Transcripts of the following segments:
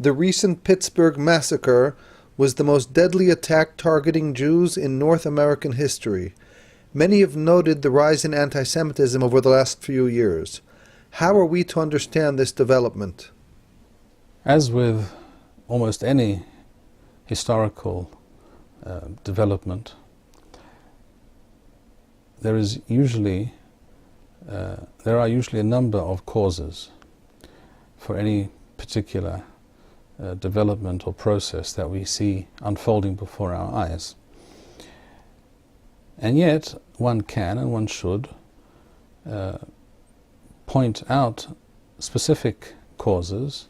The recent Pittsburgh massacre was the most deadly attack targeting Jews in North American history. Many have noted the rise in anti-Semitism over the last few years. How are we to understand this development? As with almost any historical development, there are usually a number of causes for any particular development or process that we see unfolding before our eyes. And yet, one can and one should point out specific causes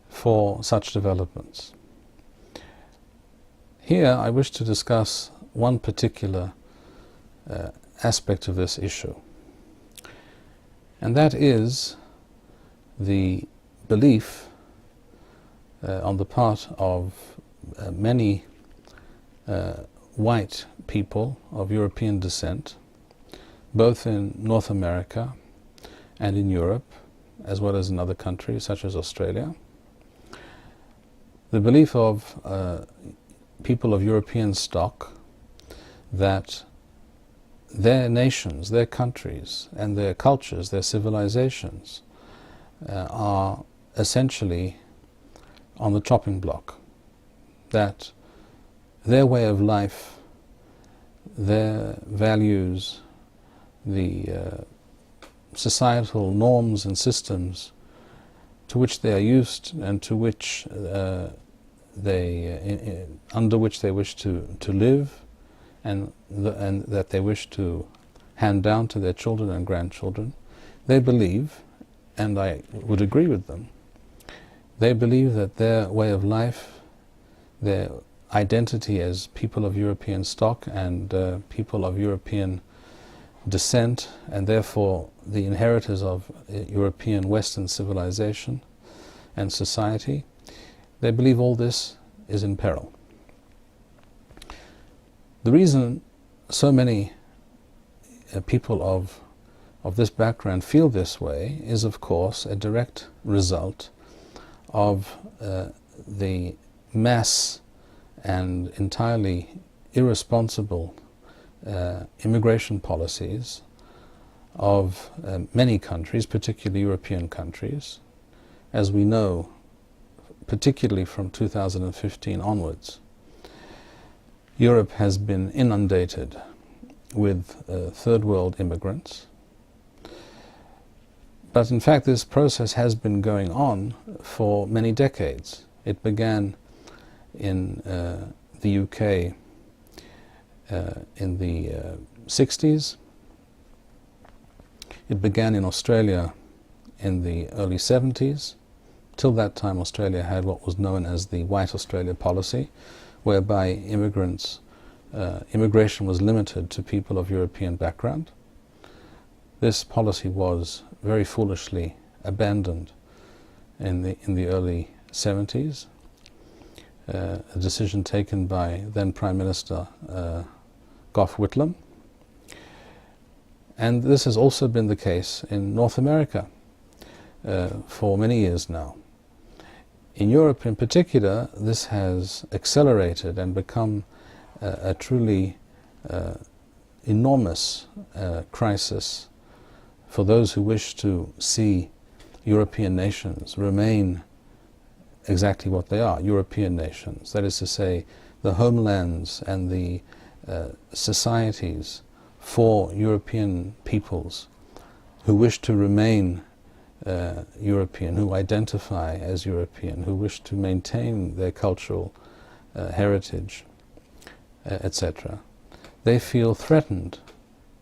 for such developments. Here, I wish to discuss one particular aspect of this issue, and that is the belief on the part of many white people of European descent, both in North America and in Europe, as well as in other countries such as Australia. The belief of people of European stock that their nations, their countries, and their cultures, their civilizations are essentially on the chopping block, that their way of life, their values, the societal norms and systems to which they are used and to which under which they wish to live, and that they wish to hand down to their children and grandchildren, they believe, and I would agree with them, they believe that their way of life, their identity as people of European stock and people of European descent, and therefore the inheritors of European Western civilization and society, they believe all this is in peril. The reason so many people of this background feel this way is, of course, a direct result of the mass and entirely irresponsible immigration policies of many countries, particularly European countries, as we know, particularly from 2015 onwards. Europe has been inundated with third world immigrants. But in fact, this process has been going on for many decades. It began in the UK in the 60s. It began in Australia in the early 70s. Till that time, Australia had what was known as the White Australia policy, whereby immigration was limited to people of European background. This policy was very foolishly abandoned in the early 70s. A decision taken by then Prime Minister Gough Whitlam. And this has also been the case in North America for many years now. In Europe in particular, this has accelerated and become a truly enormous crisis for those who wish to see European nations remain exactly what they are, European nations. That is to say, the homelands and the societies for European peoples who wish to remain European, who identify as European, who wish to maintain their cultural heritage, etc. They feel threatened.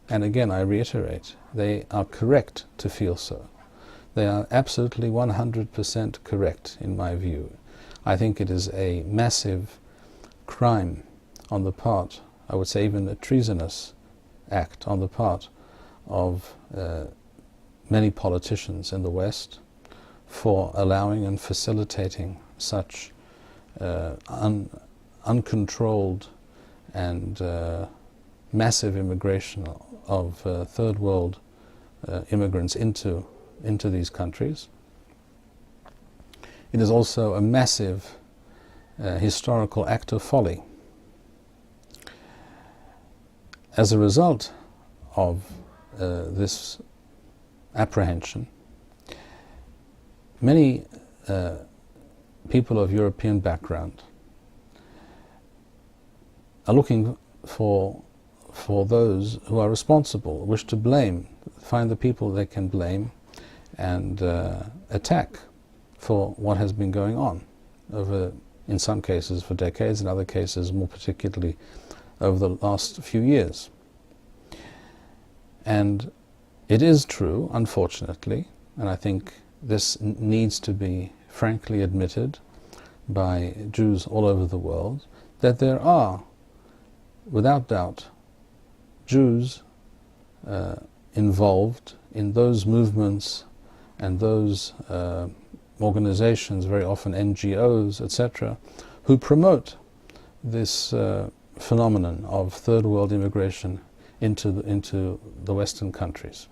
And again, I reiterate, they are correct to feel so. They are absolutely 100% correct in my view. I think it is a massive crime on the part, I would say even a treasonous act on the part of many politicians in the West for allowing and facilitating such uncontrolled and massive immigration of third world immigrants into these countries. it is also a massive historical act of folly. As a result of this apprehension, many people of European background are looking for those who are responsible, wish to blame, find the people they can blame and attack for what has been going on over, in some cases for decades, in other cases more particularly over the last few years. And it is true, unfortunately, and I think this needs to be frankly admitted by Jews all over the world, that there are, without doubt, Jews involved in those movements and those organizations, very often NGOs, etc., who promote this phenomenon of third world immigration into the Western countries.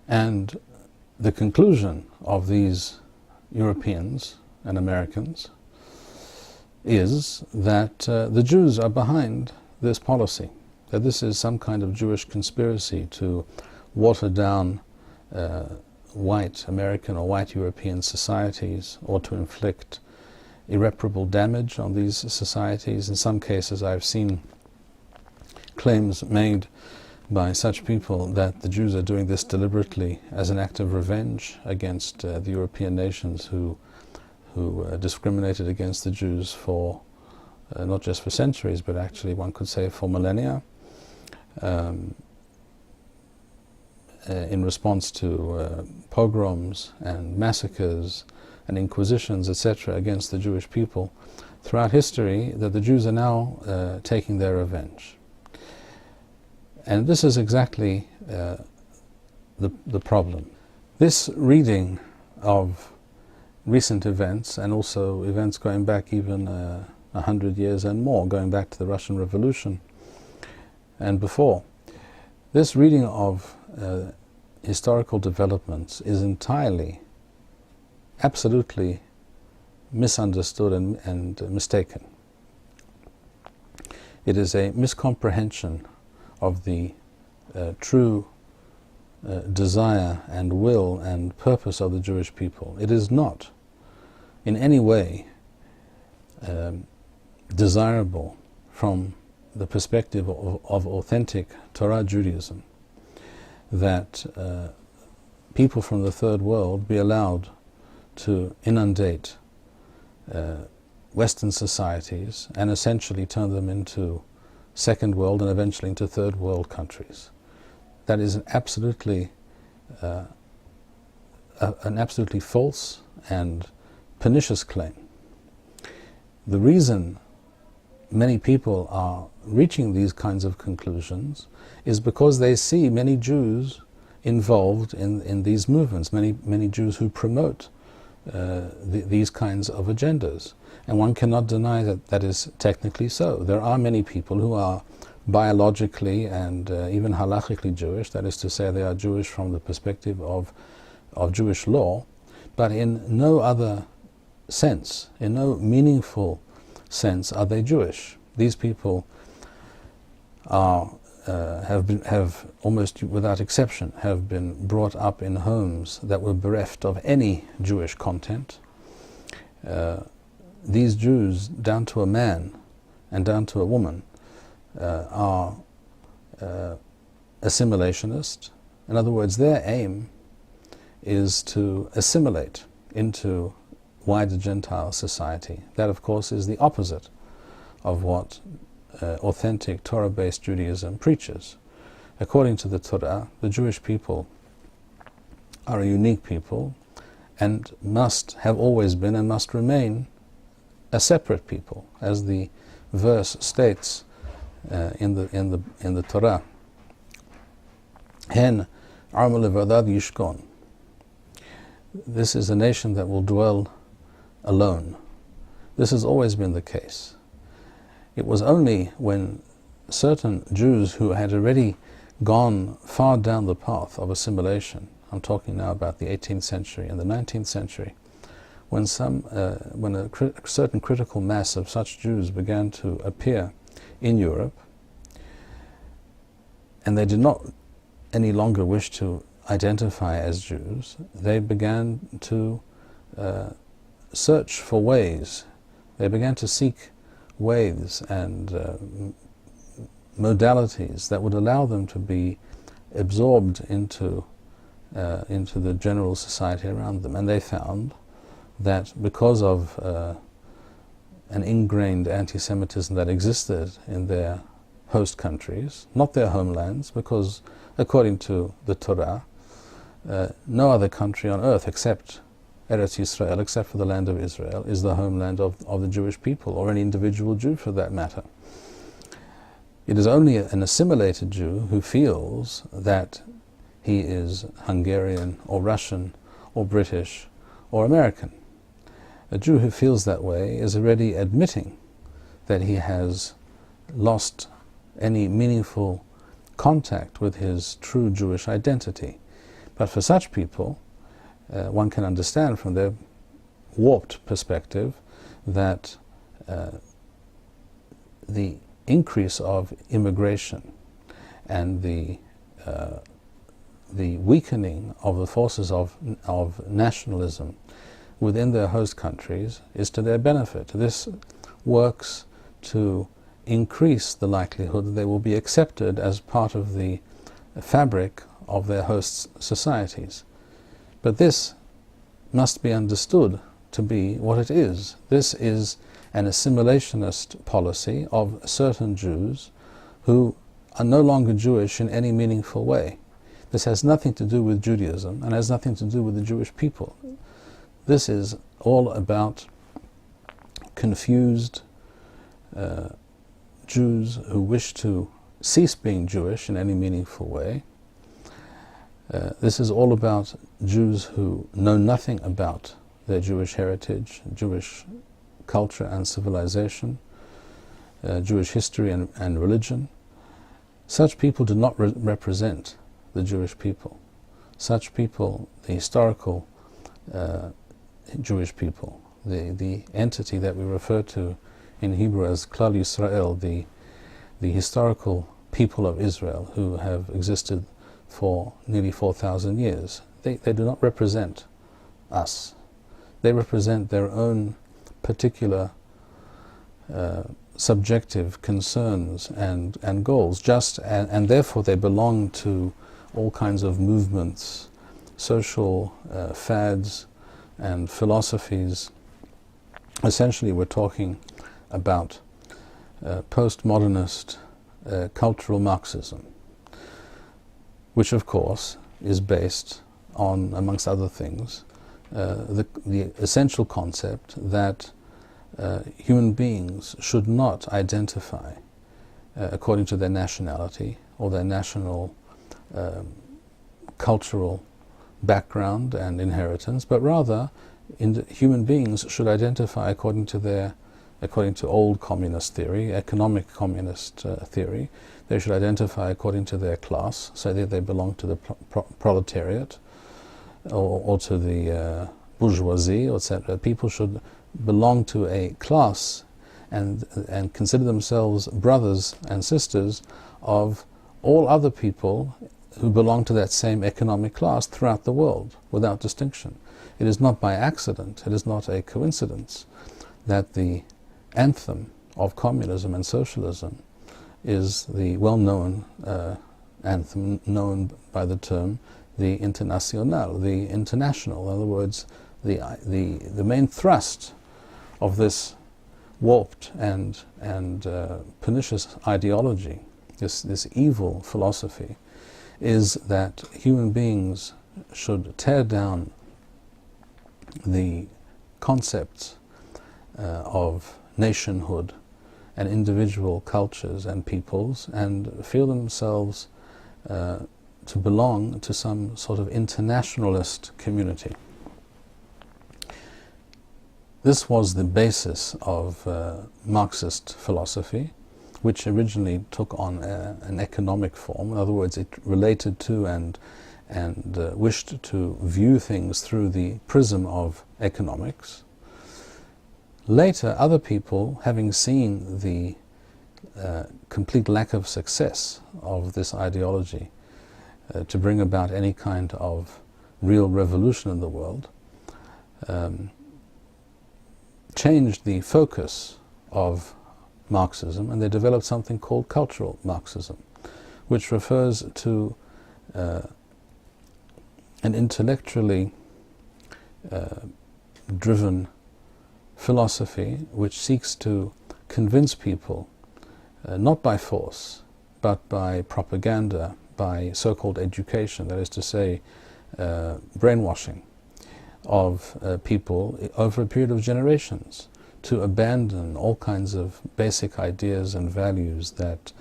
And the conclusion of these Europeans and Americans is that the Jews are behind this policy, that this is some kind of Jewish conspiracy to water down white American or white European societies, or to inflict irreparable damage on these societies. In some cases I've seen claims made by such people that the Jews are doing this deliberately as an act of revenge against the European nations who discriminated against the Jews for not just for centuries, but actually one could say for millennia, in response to pogroms and massacres and inquisitions, etc., against the Jewish people throughout history, that the Jews are now taking their revenge. And this is exactly the problem. This reading of recent events, and also events going back even 100 years and more, going back to the Russian Revolution and before, this reading of historical developments is entirely, absolutely misunderstood and mistaken. It is a miscomprehension of the true desire and will and purpose of the Jewish people. It is not in any way desirable from the perspective of authentic Torah Judaism that people from the third world be allowed to inundate Western societies and essentially turn them into second world and eventually into third world countries. That is an absolutely false and pernicious claim. The reason many people are reaching these kinds of conclusions is because they see many Jews involved in these movements, many Jews who promote these kinds of agendas. And one cannot deny that that is technically so. There are many people who are biologically and even halachically Jewish, that is to say they are Jewish from the perspective of Jewish law, but in no other sense, in no meaningful sense are they Jewish. These people are have almost without exception have been brought up in homes that were bereft of any Jewish content. These Jews, down to a man and down to a woman, are assimilationist. In other words, their aim is to assimilate into wider Gentile society. That, of course, is the opposite of what authentic Torah-based Judaism preaches. According to the Torah, the Jewish people are a unique people and must have always been and must remain a separate people, as the verse states in the Torah. Hen Am levadad yishkon. This is a nation that will dwell alone. This has always been the case. It was only when certain Jews who had already gone far down the path of assimilation, I'm talking now about the 18th century and the 19th century, when a certain critical mass of such Jews began to appear in Europe, and they did not any longer wish to identify as Jews, they began to search for ways. They began to seek ways and modalities that would allow them to be absorbed into the general society around them. And they found that because of an ingrained anti-Semitism that existed in their host countries, not their homelands, because according to the Torah, no other country on earth except Eretz Yisrael, except for the land of Israel, is the homeland of the Jewish people, or any individual Jew for that matter. It is only an assimilated Jew who feels that he is Hungarian or Russian or British or American. A Jew who feels that way is already admitting that he has lost any meaningful contact with his true Jewish identity. But for such people, one can understand from their warped perspective that the increase of immigration and the weakening of the forces of nationalism within their host countries is to their benefit. This works to increase the likelihood that they will be accepted as part of the fabric of their host societies. But this must be understood to be what it is. This is an assimilationist policy of certain Jews who are no longer Jewish in any meaningful way. This has nothing to do with Judaism and has nothing to do with the Jewish people. This is all about confused Jews who wish to cease being Jewish in any meaningful way. This is all about Jews who know nothing about their Jewish heritage, Jewish culture and civilization, Jewish history and religion. Such people do not represent the Jewish people. Such people, the historical Jewish people, the entity that we refer to in Hebrew as Klal Yisrael, the historical people of Israel who have existed for nearly 4,000 years. They do not represent us. They represent their own particular subjective concerns and goals, and therefore they belong to all kinds of movements, social fads and philosophies. Essentially, we're talking about postmodernist cultural Marxism, which of course is based on, amongst other things, the essential concept that human beings should not identify according to their nationality or their national cultural background and inheritance, but rather human beings should identify according to old communist theory, economic communist theory. They should identify according to their class, so that they belong to the proletariat or to the bourgeoisie, etc. People should belong to a class and consider themselves brothers and sisters of all other people who belong to that same economic class throughout the world, without distinction. It is not by accident, it is not a coincidence that the anthem of communism and socialism is the well-known anthem known by the term the International, the international. In other words, the main thrust of this warped and pernicious ideology, this evil philosophy, is that human beings should tear down the concepts of nationhood and individual cultures and peoples and feel themselves to belong to some sort of internationalist community. This was the basis of Marxist philosophy, which originally took on an economic form. In other words, it related to and and wished to view things through the prism of economics. Later, other people, having seen the complete lack of success of this ideology to bring about any kind of real revolution in the world, changed the focus of Marxism, and they developed something called cultural Marxism, which refers to an intellectually driven philosophy which seeks to convince people, not by force, but by propaganda, by so-called education, that is to say, brainwashing of people over a period of generations, to abandon all kinds of basic ideas and values that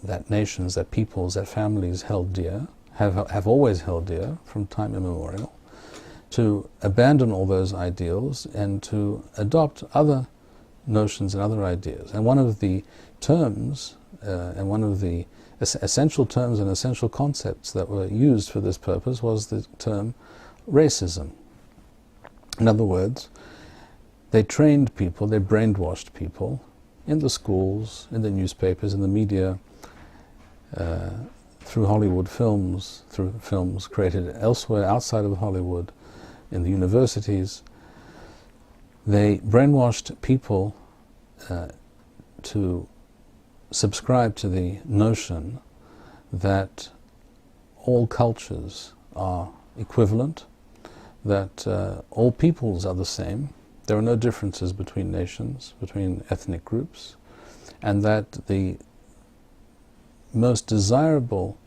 that nations, that peoples, that families held dear, have always held dear from time immemorial, to abandon all those ideals and to adopt other notions and other ideas. And one of the terms, and one of the essential terms and essential concepts that were used for this purpose was the term racism. In other words, they trained people, they brainwashed people in the schools, in the newspapers, in the media, through Hollywood films, through films created elsewhere outside of Hollywood, in the universities. They brainwashed people to subscribe to the notion that all cultures are equivalent, that all peoples are the same, there are no differences between nations, between ethnic groups, and that the most desirable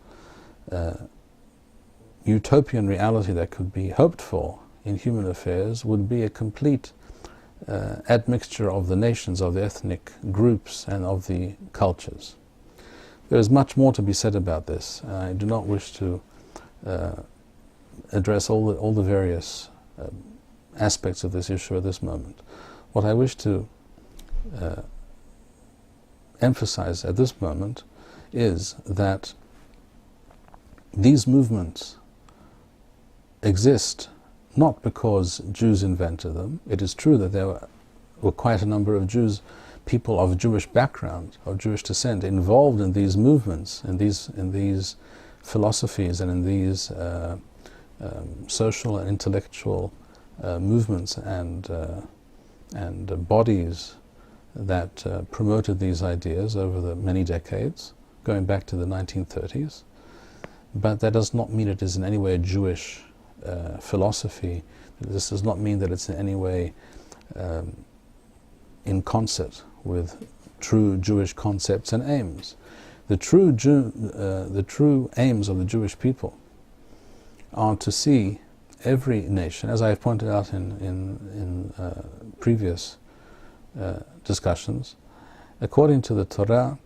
utopian reality that could be hoped for in human affairs would be a complete admixture of the nations, of the ethnic groups, and of the cultures. There is much more to be said about this. I do not wish to address all the various aspects of this issue at this moment. What I wish to emphasize at this moment is that these movements exist not because Jews invented them. It is true that there were quite a number of Jews, people of Jewish background, of Jewish descent, involved in these movements, in these philosophies, and in these social and intellectual movements and bodies that promoted these ideas over the many decades, going back to the 1930s. But that does not mean it is in any way a Jewish philosophy. This does not mean that it's in any way in concert with true Jewish concepts and aims. The true aims of the Jewish people are to see every nation, as I have pointed out in previous discussions, according to the Torah,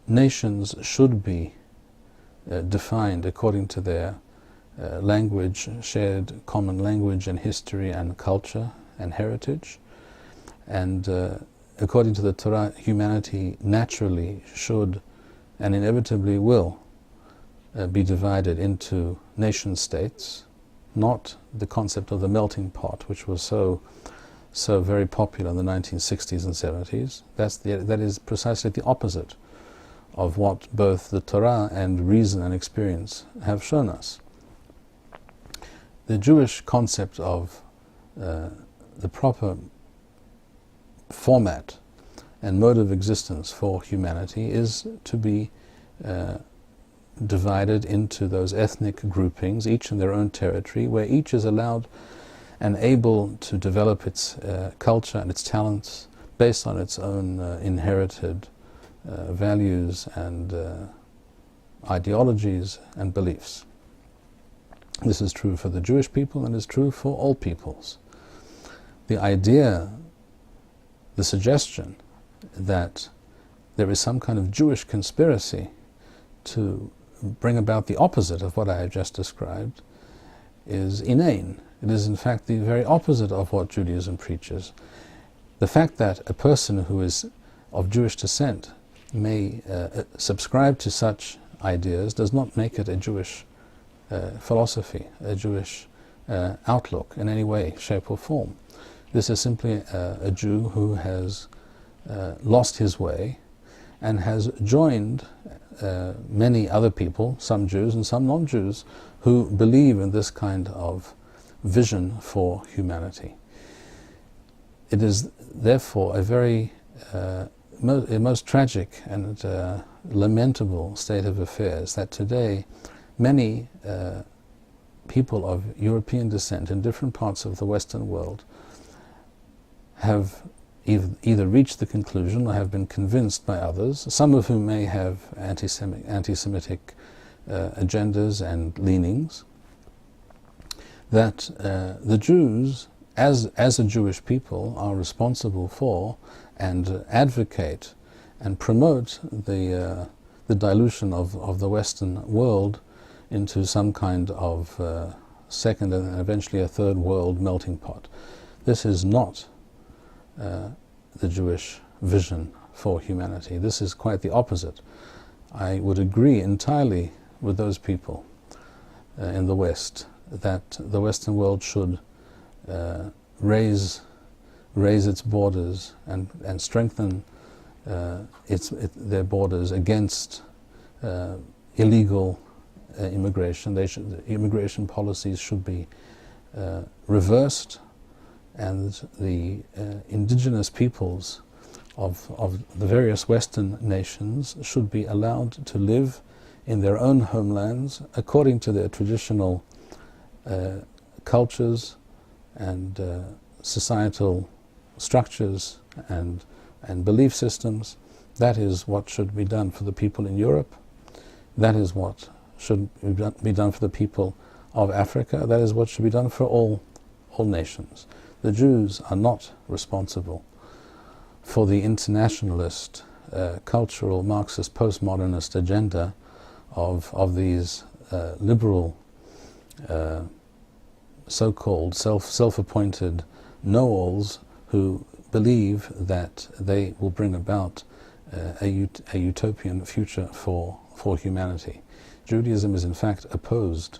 nations should be defined according to their language, shared common language and history and culture and heritage. And according to the Torah, humanity naturally should and inevitably will be divided into nation states, not the concept of the melting pot, which was so very popular in the 1960s and 70s. That is precisely the opposite of what both the Torah and reason and experience have shown us. The Jewish concept of the proper format and mode of existence for humanity is to be divided into those ethnic groupings, each in their own territory, where each is allowed and able to develop its culture and its talents based on its own inherited values and ideologies and beliefs. This is true for the Jewish people and is true for all peoples. The idea, the suggestion that there is some kind of Jewish conspiracy to bring about the opposite of what I have just described is inane. It is in fact the very opposite of what Judaism preaches. The fact that a person who is of Jewish descent may subscribe to such ideas does not make it a Jewish philosophy, a Jewish outlook in any way, shape or form. This is simply a Jew who has lost his way and has joined many other people, some Jews and some non-Jews, who believe in this kind of vision for humanity. It is therefore a very most tragic and lamentable state of affairs that today many people of European descent in different parts of the Western world have either reached the conclusion or have been convinced by others, some of whom may have anti-Semitic agendas and leanings, that the Jews, as a Jewish people, are responsible for and advocate and promote the dilution of the Western world into some kind of second and eventually a third world melting pot. This is not the Jewish vision for humanity. This is quite the opposite. I would agree entirely with those people in the West that the Western world should raise its borders and strengthen their borders against illegal immigration. Immigration policies should be reversed, and the indigenous peoples of the various Western nations should be allowed to live in their own homelands according to their traditional cultures and societal structures and belief systems. That is what should be done for the people in Europe. That is what should be done for the people of Africa. That is what should be done for all nations. The Jews are not responsible for the internationalist, cultural, Marxist, postmodernist agenda of these liberal, so-called self-appointed know-alls who believe that they will bring about a utopian future for humanity. Judaism is in fact opposed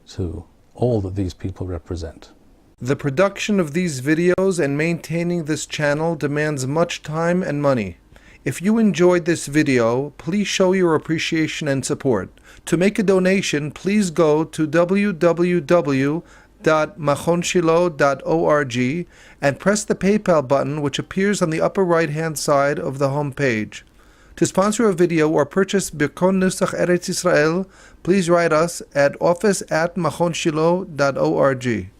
to all that these people represent. The production of these videos and maintaining this channel demands much time and money. If you enjoyed this video, please show your appreciation and support. To make a donation, please go to www.machonshilo.org and press the PayPal button which appears on the upper right-hand side of the home page. To sponsor a video or purchase Torat Eretz Yisrael, please write us at office@machonshilo.org.